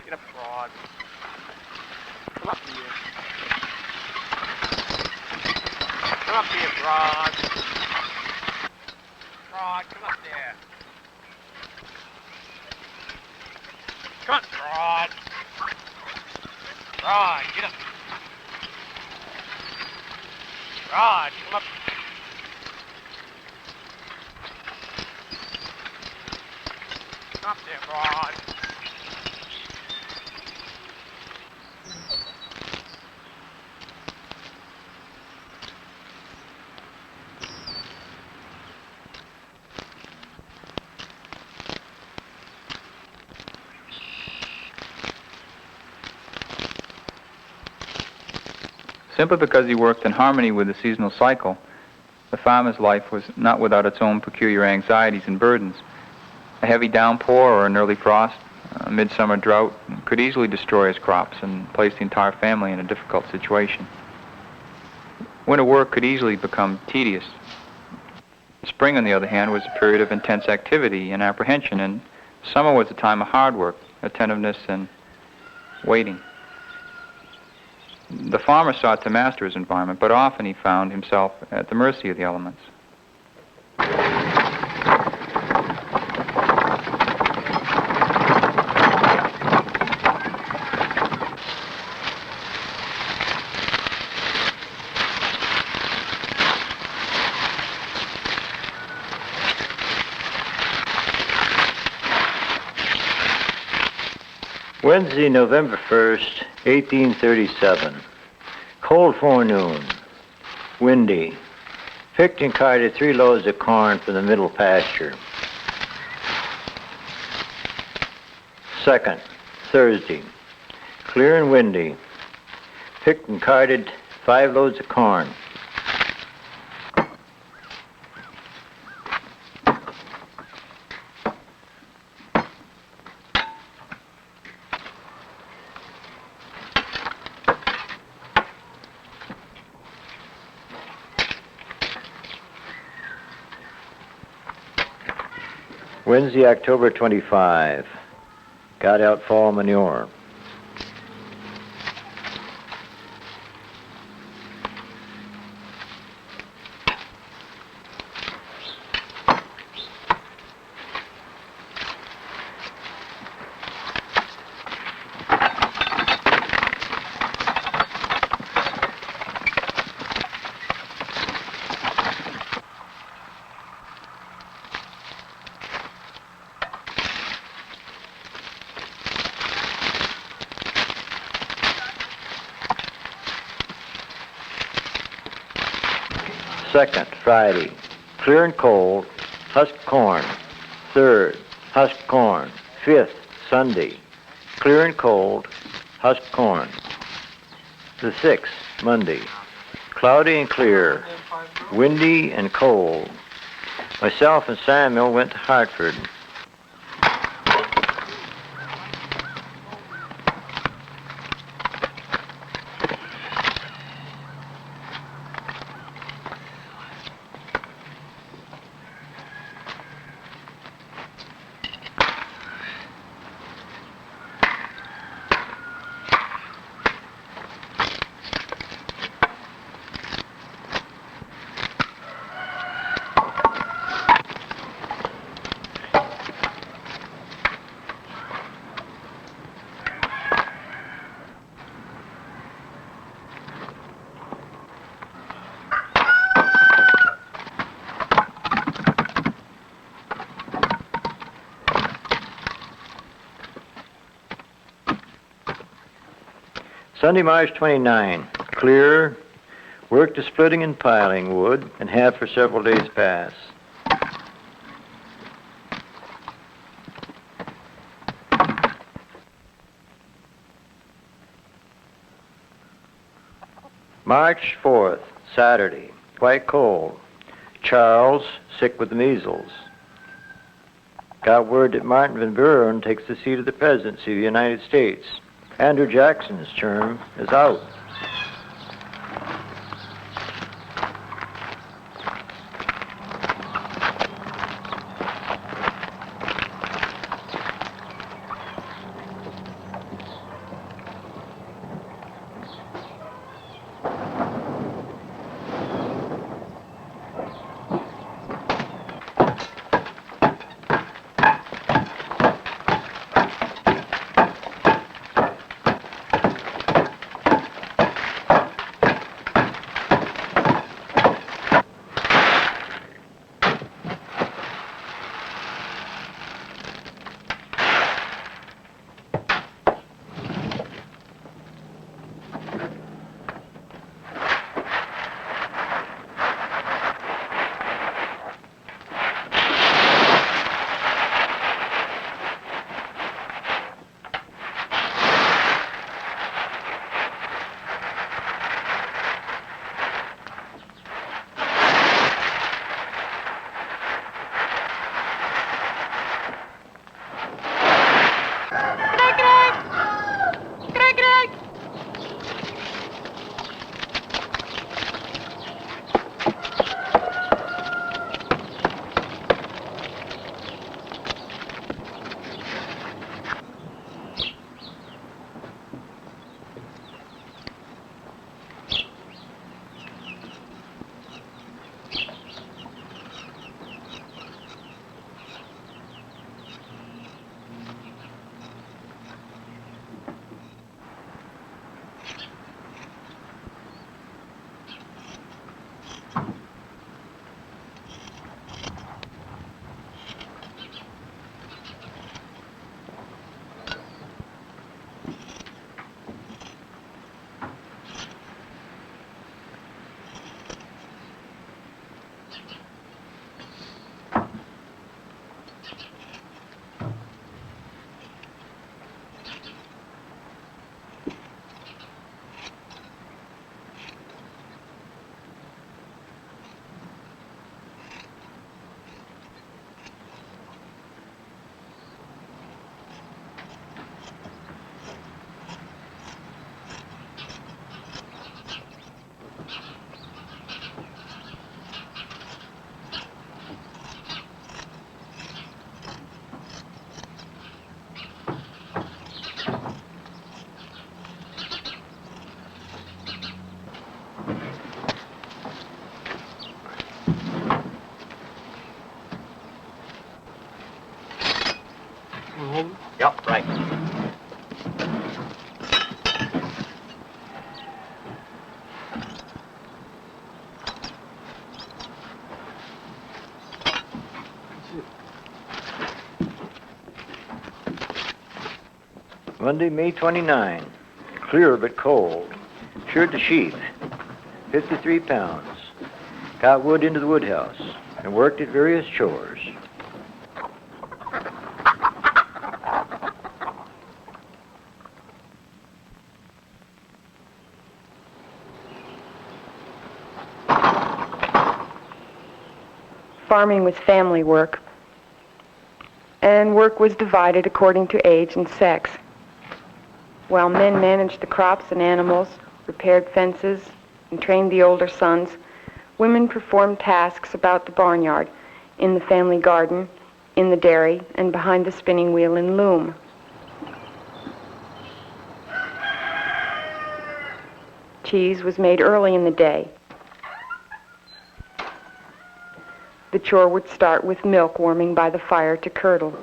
Get up, Rod. Come up here. Come up here, Rod. Rod, come up there. Come on, Rod. Rod, get up. Rod, come up. Come up there, Rod. Simply because he worked in harmony with the seasonal cycle, the farmer's life was not without its own peculiar anxieties and burdens. A heavy downpour or an early frost, a midsummer drought, could easily destroy his crops and place the entire family in a difficult situation. Winter work could easily become tedious. Spring, on the other hand, was a period of intense activity and apprehension, and summer was a time of hard work, attentiveness, and waiting. The farmer sought to master his environment, but often he found himself at the mercy of the elements. Wednesday, November 1st, 1837. Cold forenoon. Windy. Picked and carted 3 loads of corn from the middle pasture. 2nd, Thursday. Clear and windy. Picked and carted 5 loads of corn. Wednesday, October 25. Got out fall manure. Second, Friday. Clear and cold, husked corn. 3rd, husked corn. 5th, Sunday. Clear and cold, husked corn. The 6th, Monday. Cloudy and clear, windy and cold. Myself and Samuel went to Hartford. Sunday, March 29. Clear. Worked to splitting and piling wood and have for several days past. March 4th, Saturday. Quite cold. Charles, sick with the measles. Got word that Martin Van Buren takes the seat of the presidency of the United States. Andrew Jackson's term is out. Yep, right. Monday, May 29. Clear but cold. Sheared the sheep. 53 pounds. Got wood into the woodhouse and worked at various chores. Farming was family work, and work was divided according to age and sex. While men managed the crops and animals, repaired fences, and trained the older sons, women performed tasks about the barnyard, in the family garden, in the dairy, and behind the spinning wheel and loom. Cheese was made early in the day. The chore would start with milk warming by the fire to curdle.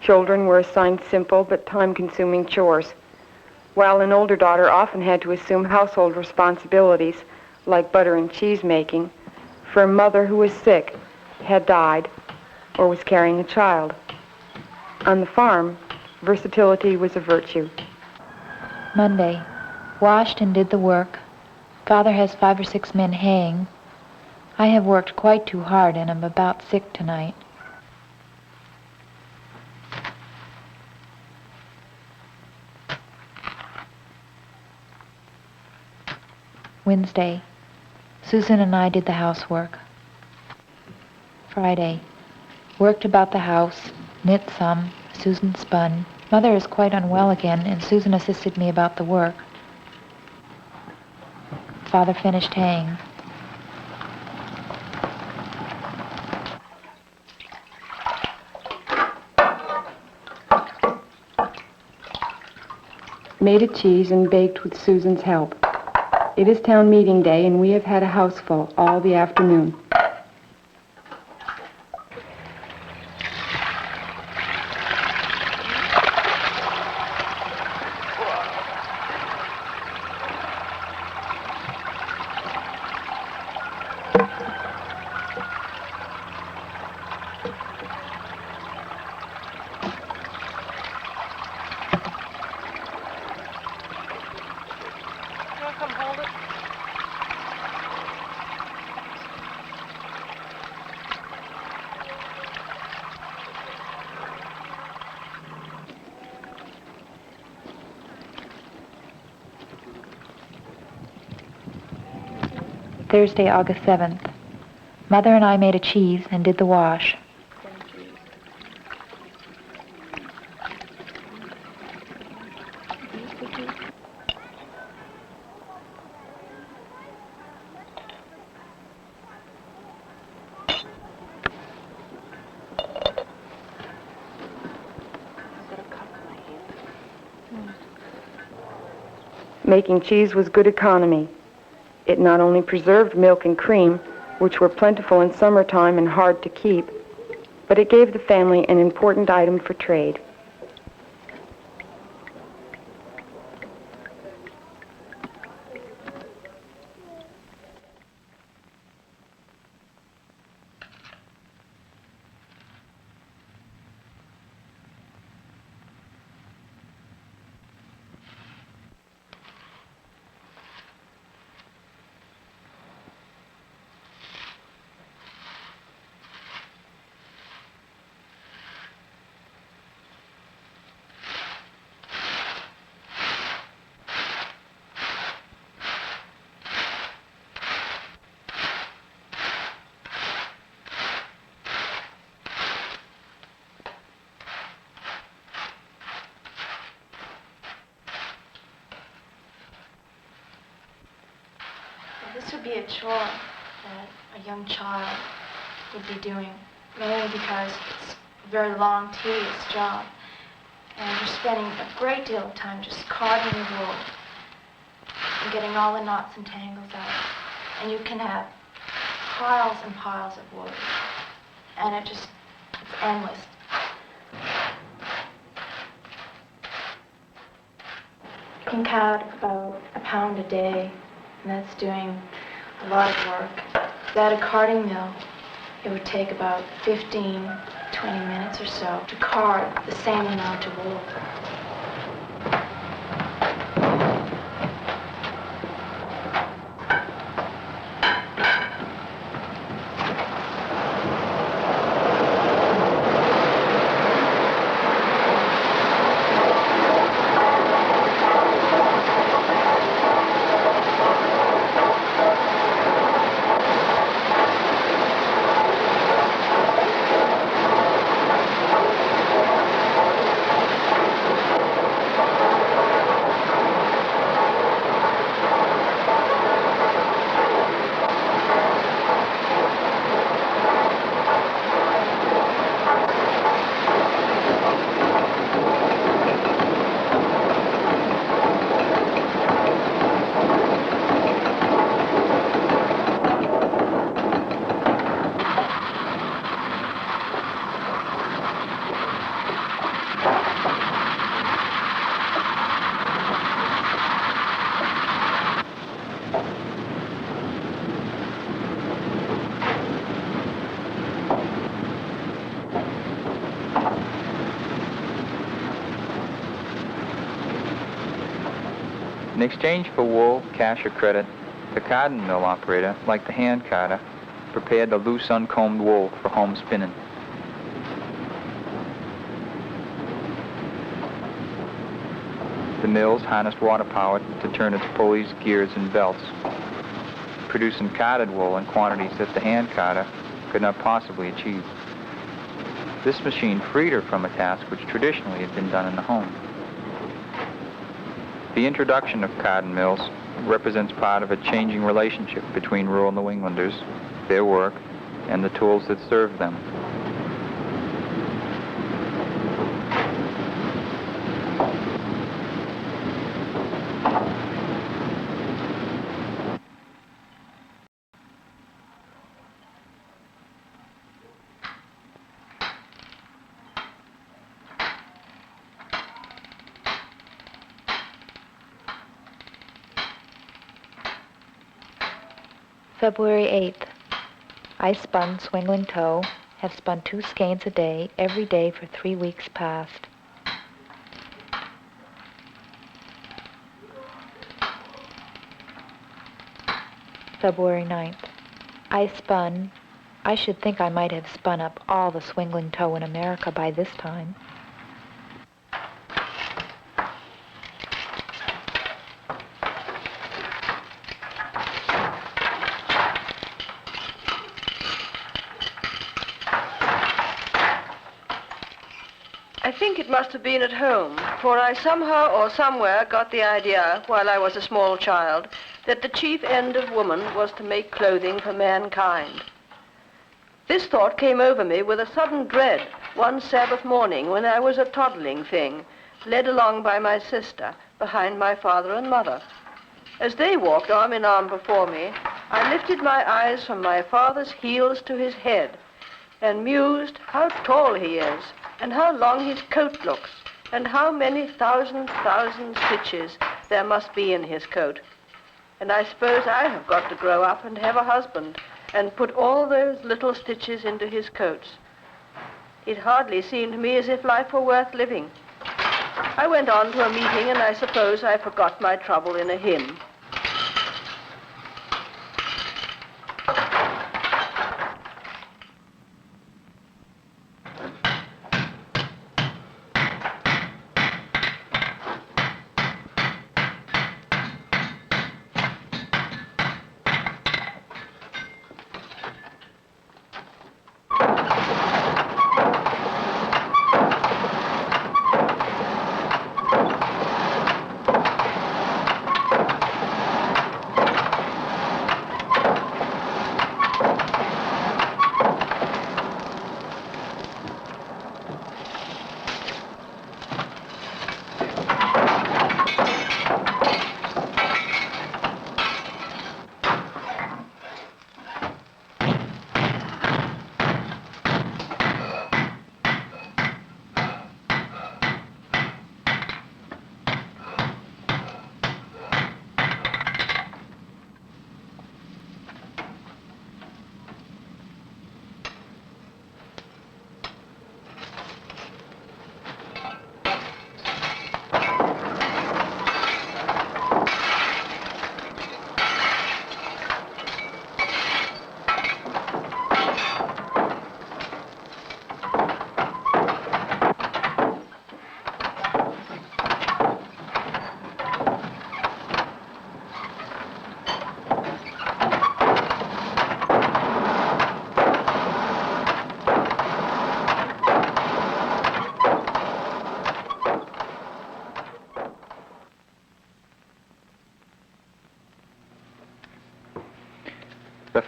Children were assigned simple but time-consuming chores, while an older daughter often had to assume household responsibilities, like butter and cheese making, for a mother who was sick, had died, or was carrying a child. On the farm, versatility was a virtue. Monday. Washed and did the work. Father has 5 or 6 men haying. I have worked quite too hard and am about sick tonight. Wednesday. Susan and I did the housework. Friday. Worked about the house, knit some, Susan spun. Mother is quite unwell again, and Susan assisted me about the work. Father finished haying. Made a cheese and baked with Susan's help. It is town meeting day, and we have had a house full all the afternoon. Come hold it. Thursday, August 7th. Mother and I made a cheese and did the wash. Making cheese was good economy. It not only preserved milk and cream, which were plentiful in summertime and hard to keep, but it gave the family an important item for trade. would be a chore that a young child would be doing, mainly because it's a very long, tedious job. And you're spending a great deal of time just carding the wool and getting all the knots and tangles out. And you can have piles and piles of wool. And it's endless. You can count about a pound a day, and that's doing a lot of work. At a carding mill, it would take about 15, 20 minutes or so to card the same amount of wool. In exchange for wool, cash, or credit, the cotton mill operator, like the hand carder, prepared the loose, uncombed wool for home spinning. The mills harnessed water power to turn its pulleys, gears, and belts, producing carded wool in quantities that the hand carder could not possibly achieve. This machine freed her from a task which traditionally had been done in the home. The introduction of cotton mills represents part of a changing relationship between rural New Englanders, their work, and the tools that served them. February 8th. I spun swingling toe, have spun 2 skeins a day, every day for 3 weeks past. February 9th. I should think I might have spun up all the swingling toe in America by this time. I think it must have been at home, for I somehow or somewhere got the idea, while I was a small child, that the chief end of woman was to make clothing for mankind. This thought came over me with a sudden dread one Sabbath morning when I was a toddling thing, led along by my sister, behind my father and mother. As they walked arm in arm before me, I lifted my eyes from my father's heels to his head and mused how tall he is, and how long his coat looks, and how many thousand stitches there must be in his coat. And I suppose I have got to grow up and have a husband, and put all those little stitches into his coats. It hardly seemed to me as if life were worth living. I went on to a meeting, and I suppose I forgot my trouble in a hymn.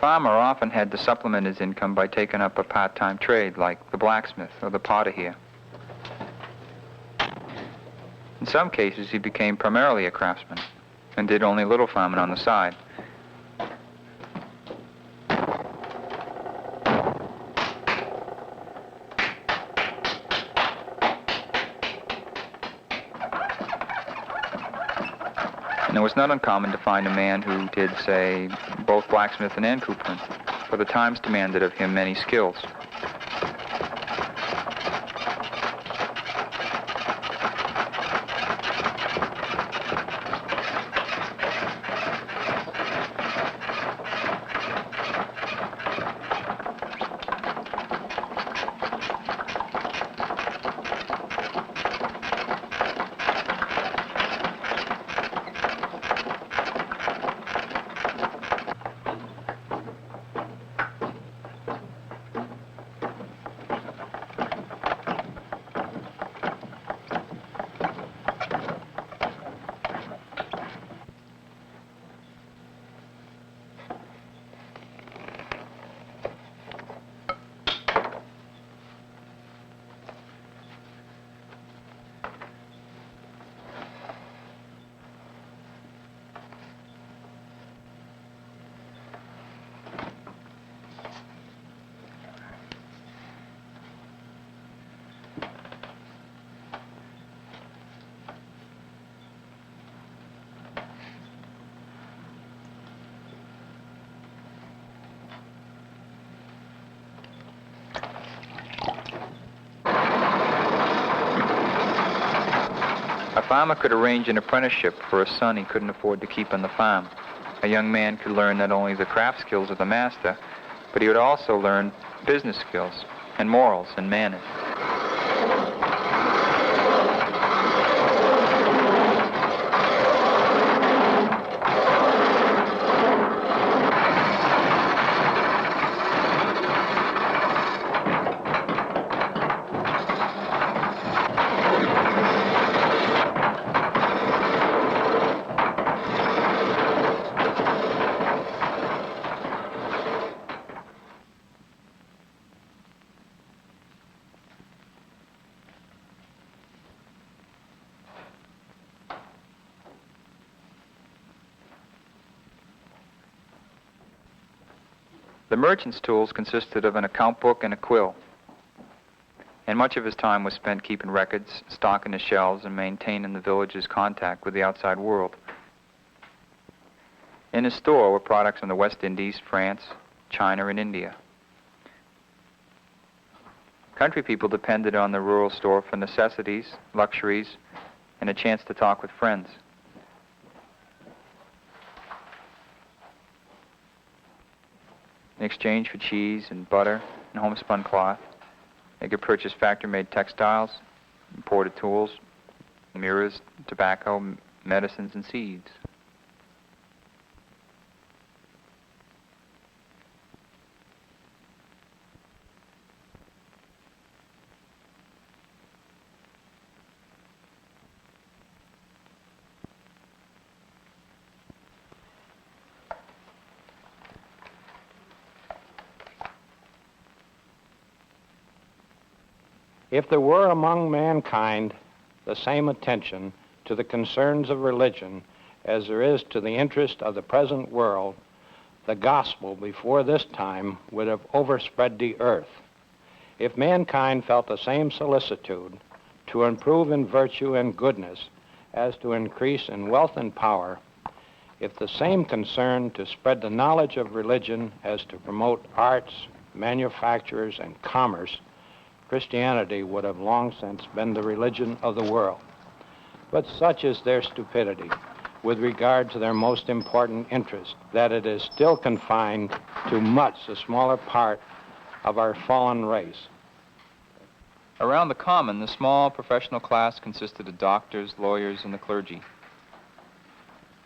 farmer often had to supplement his income by taking up a part-time trade like the blacksmith or the potter here. In some cases, he became primarily a craftsman and did only little farming on the side. And it was not uncommon to find a man who did, say, both blacksmithing and coopering, for the times demanded of him many skills. A farmer could arrange an apprenticeship for a son he couldn't afford to keep on the farm. A young man could learn not only the craft skills of the master, but he would also learn business skills and morals and manners. The merchant's tools consisted of an account book and a quill, and much of his time was spent keeping records, stocking the shelves, and maintaining the village's contact with the outside world. In his store were products from the West Indies, France, China, and India. Country people depended on the rural store for necessities, luxuries, and a chance to talk with friends. In exchange for cheese and butter and homespun cloth, they could purchase factory-made textiles, imported tools, mirrors, tobacco, medicines, and seeds. If there were among mankind the same attention to the concerns of religion as there is to the interest of the present world, the gospel before this time would have overspread the earth. If mankind felt the same solicitude to improve in virtue and goodness as to increase in wealth and power, if the same concern to spread the knowledge of religion as to promote arts, manufactures, and commerce, Christianity would have long since been the religion of the world. But such is their stupidity with regard to their most important interest, that it is still confined to much the smaller part of our fallen race. Around the common, the small professional class consisted of doctors, lawyers, and the clergy.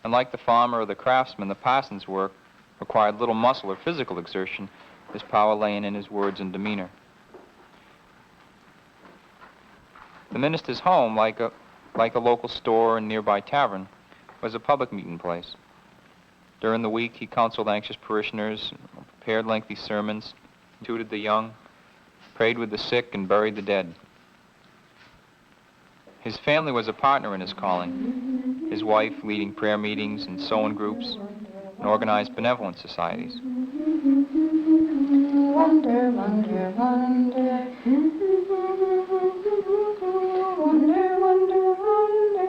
Unlike the farmer or the craftsman, the parson's work required little muscle or physical exertion, his power laying in his words and demeanor. The minister's home, like a local store and nearby tavern, was a public meeting place. During the week, he counseled anxious parishioners, prepared lengthy sermons, tutored the young, prayed with the sick, and buried the dead. His family was a partner in his calling, his wife leading prayer meetings and sewing groups and organized benevolent societies. Wonder, wonder, wonder. Wonder, wonder, wonder.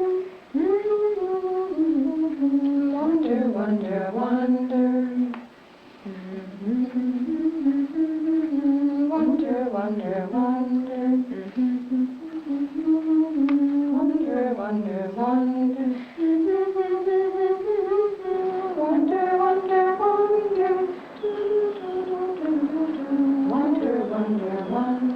Wonder, wonder, wonder. Wonder, wonder, wonder. Wonder, wonder, wonder. Wonder, wonder, wonder. Wonder, wonder, wonder. Wonder, wonder, wonder.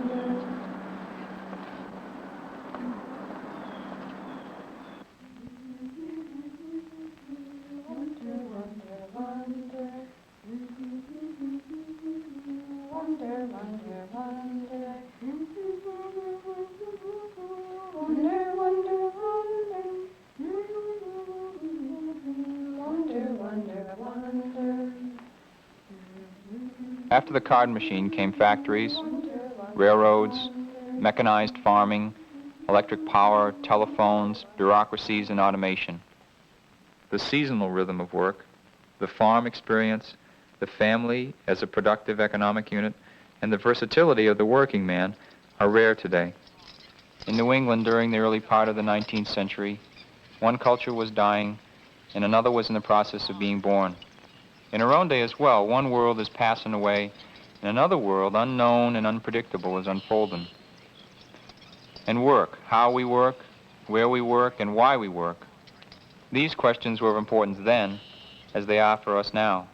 Wonder, wonder, wonder. Wonder, wonder, wonder. Wonder, wonder, wonder. After the card machine came factories, railroads, mechanized farming, electric power, telephones, bureaucracies, and automation. The seasonal rhythm of work, the farm experience, the family as a productive economic unit, and the versatility of the working man are rare today. In New England during the early part of the 19th century, one culture was dying and another was in the process of being born. In our own day as well, one world is passing away and another world, unknown and unpredictable, is unfolding. And work, how we work, where we work, and why we work. These questions were of importance then as they are for us now.